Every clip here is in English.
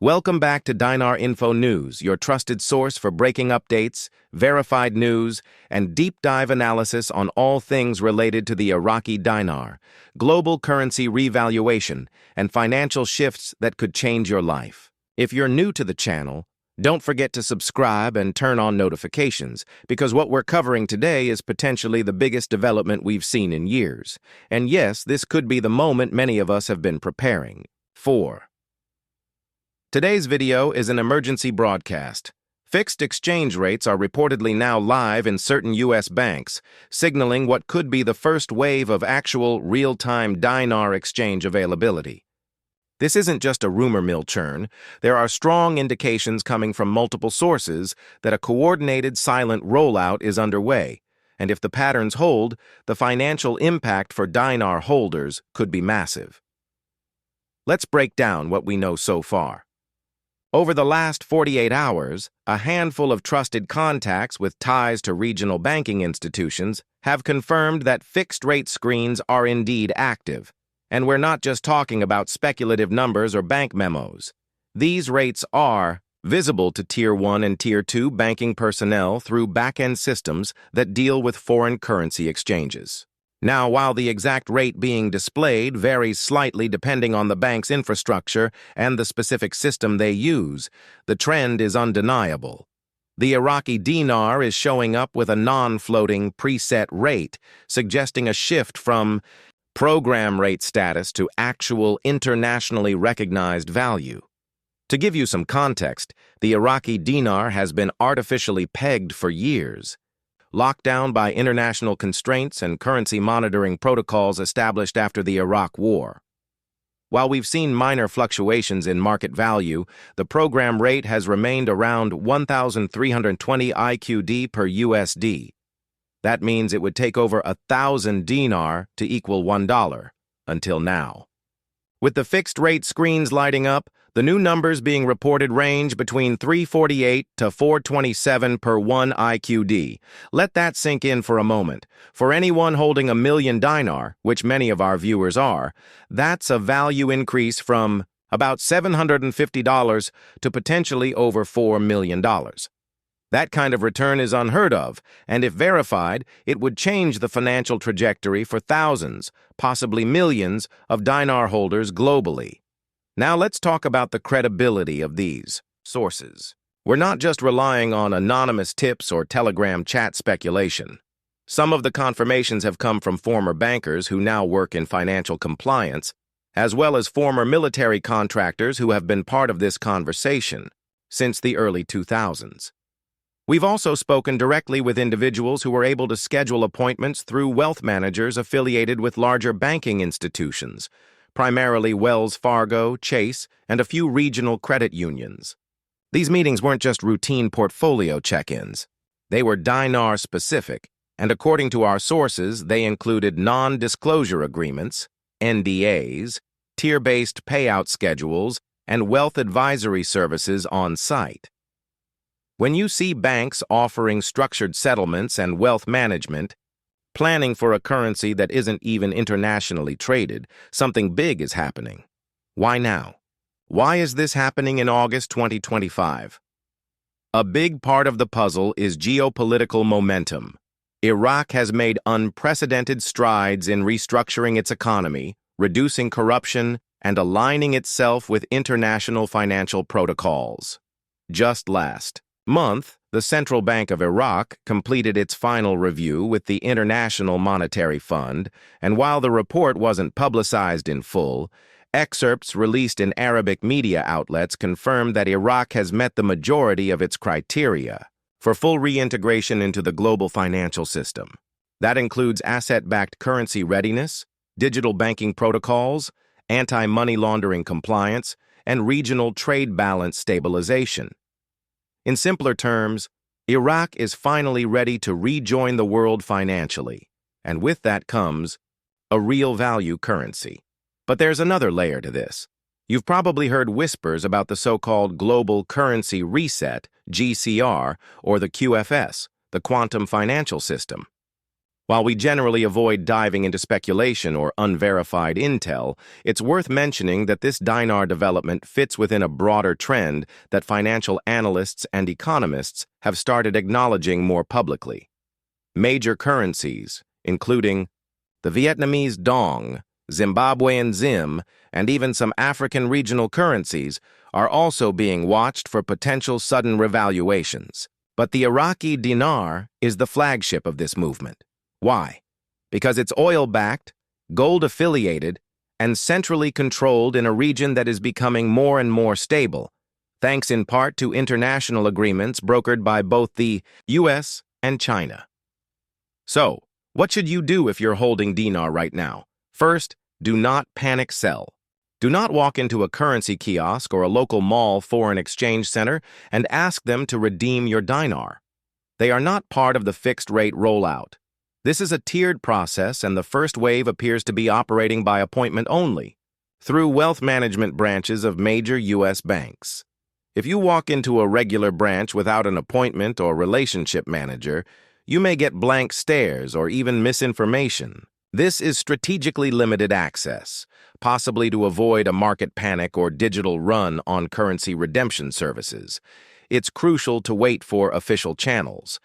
Welcome back to Dinar Info News, your trusted source for breaking updates, verified news, and deep dive analysis on all things related to the Iraqi dinar, global currency revaluation, and financial shifts that could change your life. If you're new to the channel, don't forget to subscribe and turn on notifications, because what we're covering today is potentially the biggest development we've seen in years. And yes, this could be the moment many of us have been preparing for. Today's video is an emergency broadcast. Fixed exchange rates are reportedly now live in certain U.S. banks, signaling what could be the first wave of actual real-time dinar exchange availability. This isn't just a rumor mill churn. There are strong indications coming from multiple sources that a coordinated silent rollout is underway, and if the patterns hold, the financial impact for dinar holders could be massive. Let's break down what we know so far. Over the last 48 hours, a handful of trusted contacts with ties to regional banking institutions have confirmed that fixed-rate screens are indeed active. And we're not just talking about speculative numbers or bank memos. These rates are visible to Tier 1 and Tier 2 banking personnel through back-end systems that deal with foreign currency exchanges. Now, while the exact rate being displayed varies slightly depending on the bank's infrastructure and the specific system they use, the trend is undeniable. The Iraqi dinar is showing up with a non-floating preset rate, suggesting a shift from program rate status to actual internationally recognized value. To give you some context, the Iraqi dinar has been artificially pegged for years, locked down by international constraints and currency monitoring protocols established after the Iraq War. While we've seen minor fluctuations in market value, the program rate has remained around 1,320 IQD per USD. That means it would take over 1,000 dinar to equal $1, until now. With the fixed-rate screens lighting up, the new numbers being reported range between 348 to 427 per 1 IQD. Let that sink in for a moment. For anyone holding $1 million dinar, which many of our viewers are, that's a value increase from about $750 to potentially over $4 million. That kind of return is unheard of, and if verified, it would change the financial trajectory for thousands, possibly millions, of dinar holders globally. Now let's talk about the credibility of these sources. We're not just relying on anonymous tips or Telegram chat speculation. Some of the confirmations have come from former bankers who now work in financial compliance, as well as former military contractors who have been part of this conversation since the early 2000s. We've also spoken directly with individuals who were able to schedule appointments through wealth managers affiliated with larger banking institutions, primarily Wells Fargo, Chase, and a few regional credit unions. These meetings weren't just routine portfolio check-ins. They were dinar-specific, and according to our sources, they included non-disclosure agreements, NDAs, tier-based payout schedules, and wealth advisory services on site. When you see banks offering structured settlements and wealth management, planning for a currency that isn't even internationally traded, something big is happening. Why now? Why is this happening in August 2025? A big part of the puzzle is geopolitical momentum. Iraq has made unprecedented strides in restructuring its economy, reducing corruption, and aligning itself with international financial protocols. Just last month, the Central Bank of Iraq completed its final review with the International Monetary Fund, and while the report wasn't publicized in full, excerpts released in Arabic media outlets confirmed that Iraq has met the majority of its criteria for full reintegration into the global financial system. That includes asset-backed currency readiness, digital banking protocols, anti-money laundering compliance, and regional trade balance stabilization. In simpler terms, Iraq is finally ready to rejoin the world financially, and with that comes a real value currency. But there's another layer to this. You've probably heard whispers about the so-called Global Currency Reset, GCR, or the QFS, the Quantum Financial System. While we generally avoid diving into speculation or unverified intel, it's worth mentioning that this dinar development fits within a broader trend that financial analysts and economists have started acknowledging more publicly. Major currencies, including the Vietnamese dong, Zimbabwean zim, and even some African regional currencies, are also being watched for potential sudden revaluations. But the Iraqi dinar is the flagship of this movement. Why? Because it's oil-backed, gold-affiliated, and centrally controlled in a region that is becoming more and more stable, thanks in part to international agreements brokered by both the U.S. and China. So, what should you do if you're holding dinar right now? First, do not panic sell. Do not walk into a currency kiosk or a local mall foreign exchange center and ask them to redeem your dinar. They are not part of the fixed-rate rollout. This is a tiered process, and the first wave appears to be operating by appointment only, through wealth management branches of major U.S. banks. If you walk into a regular branch without an appointment or relationship manager, you may get blank stares or even misinformation. This is strategically limited access, possibly to avoid a market panic or digital run on currency redemption services. It's crucial to wait for official channels.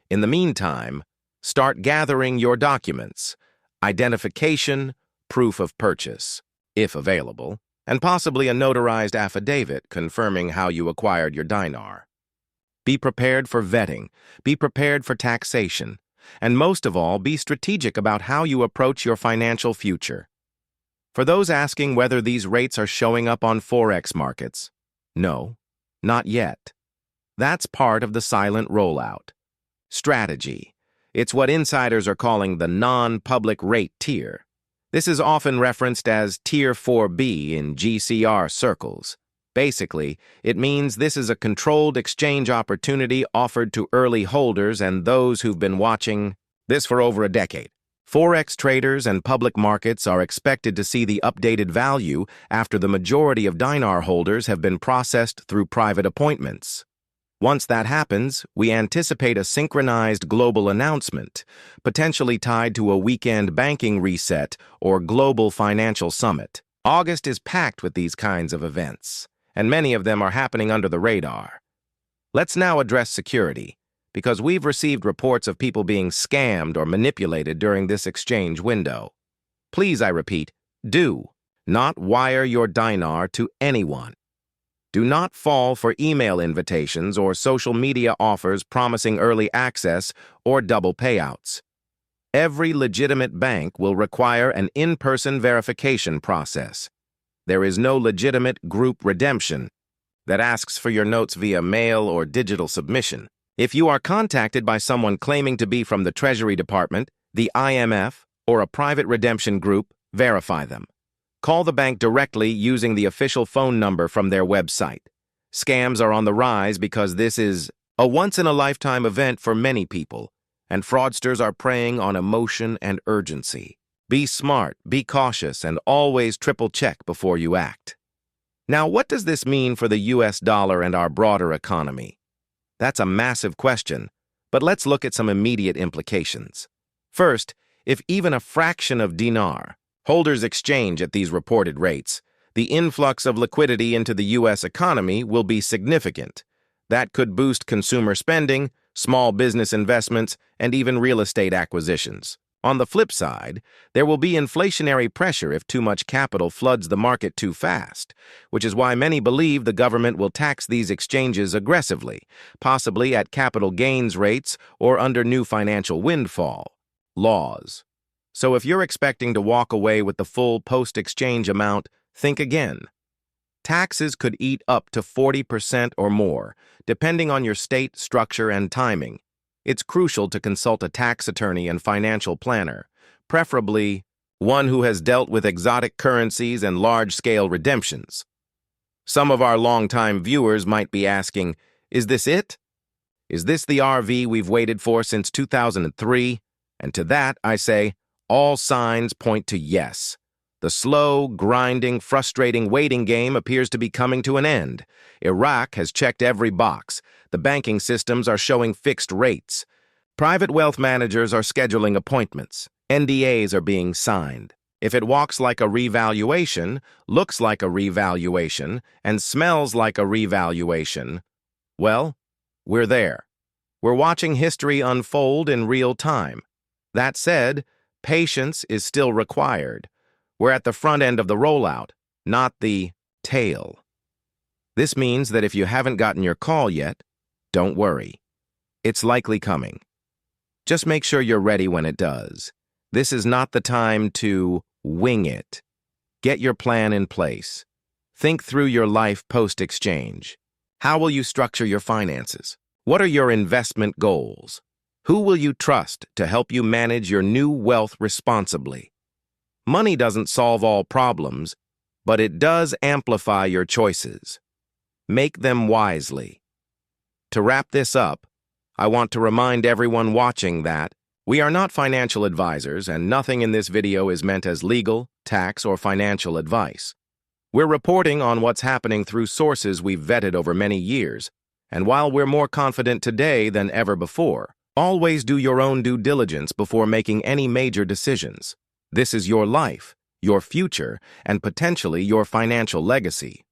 In the meantime, start gathering your documents, identification, proof of purchase, if available, and possibly a notarized affidavit confirming how you acquired your dinar. Be prepared for vetting, be prepared for taxation, and most of all, be strategic about how you approach your financial future. For those asking whether these rates are showing up on Forex markets, no, not yet. That's part of the silent rollout. Strategy. It's what insiders are calling the non-public rate tier. This is often referenced as Tier 4B in GCR circles. Basically, it means this is a controlled exchange opportunity offered to early holders and those who've been watching this for over a decade. Forex traders and public markets are expected to see the updated value after the majority of dinar holders have been processed through private appointments. Once that happens, we anticipate a synchronized global announcement, potentially tied to a weekend banking reset or global financial summit. August is packed with these kinds of events, and many of them are happening under the radar. Let's now address security, because we've received reports of people being scammed or manipulated during this exchange window. Please, I repeat, do not wire your dinar to anyone. Do not fall for email invitations or social media offers promising early access or double payouts. Every legitimate bank will require an in-person verification process. There is no legitimate group redemption that asks for your notes via mail or digital submission. If you are contacted by someone claiming to be from the Treasury Department, the IMF, or a private redemption group, verify them. Call the bank directly using the official phone number from their website. Scams are on the rise because this is a once-in-a-lifetime event for many people, and fraudsters are preying on emotion and urgency. Be smart, be cautious, and always triple-check before you act. Now, what does this mean for the US dollar and our broader economy? That's a massive question, but let's look at some immediate implications. First, if even a fraction of dinar holders exchange at these reported rates, the influx of liquidity into the U.S. economy will be significant. That could boost consumer spending, small business investments, and even real estate acquisitions. On the flip side, there will be inflationary pressure if too much capital floods the market too fast, which is why many believe the government will tax these exchanges aggressively, possibly at capital gains rates or under new financial windfall laws. So if you're expecting to walk away with the full post-exchange amount, think again. Taxes could eat up to 40% or more, depending on your state, structure, and timing. It's crucial to consult a tax attorney and financial planner, preferably one who has dealt with exotic currencies and large-scale redemptions. Some of our longtime viewers might be asking, is this it? Is this the RV we've waited for since 2003? And to that, I say, all signs point to yes. The slow, grinding, frustrating waiting game appears to be coming to an end. Iraq has checked every box. The banking systems are showing fixed rates. Private wealth managers are scheduling appointments. NDAs are being signed. If it walks like a revaluation, looks like a revaluation, and smells like a revaluation, well, we're there. We're watching history unfold in real time. That said, patience is still required. We're at the front end of the rollout, not the tail. This means that if you haven't gotten your call yet, don't worry. It's likely coming. Just make sure you're ready when it does. This is not the time to wing it. Get your plan in place. Think through your life post-exchange. How will you structure your finances? What are your investment goals? Who will you trust to help you manage your new wealth responsibly? Money doesn't solve all problems, but it does amplify your choices. Make them wisely. To wrap this up, I want to remind everyone watching that we are not financial advisors and nothing in this video is meant as legal, tax, or financial advice. We're reporting on what's happening through sources we've vetted over many years, and while we're more confident today than ever before, always do your own due diligence before making any major decisions. This is your life, your future, and potentially your financial legacy.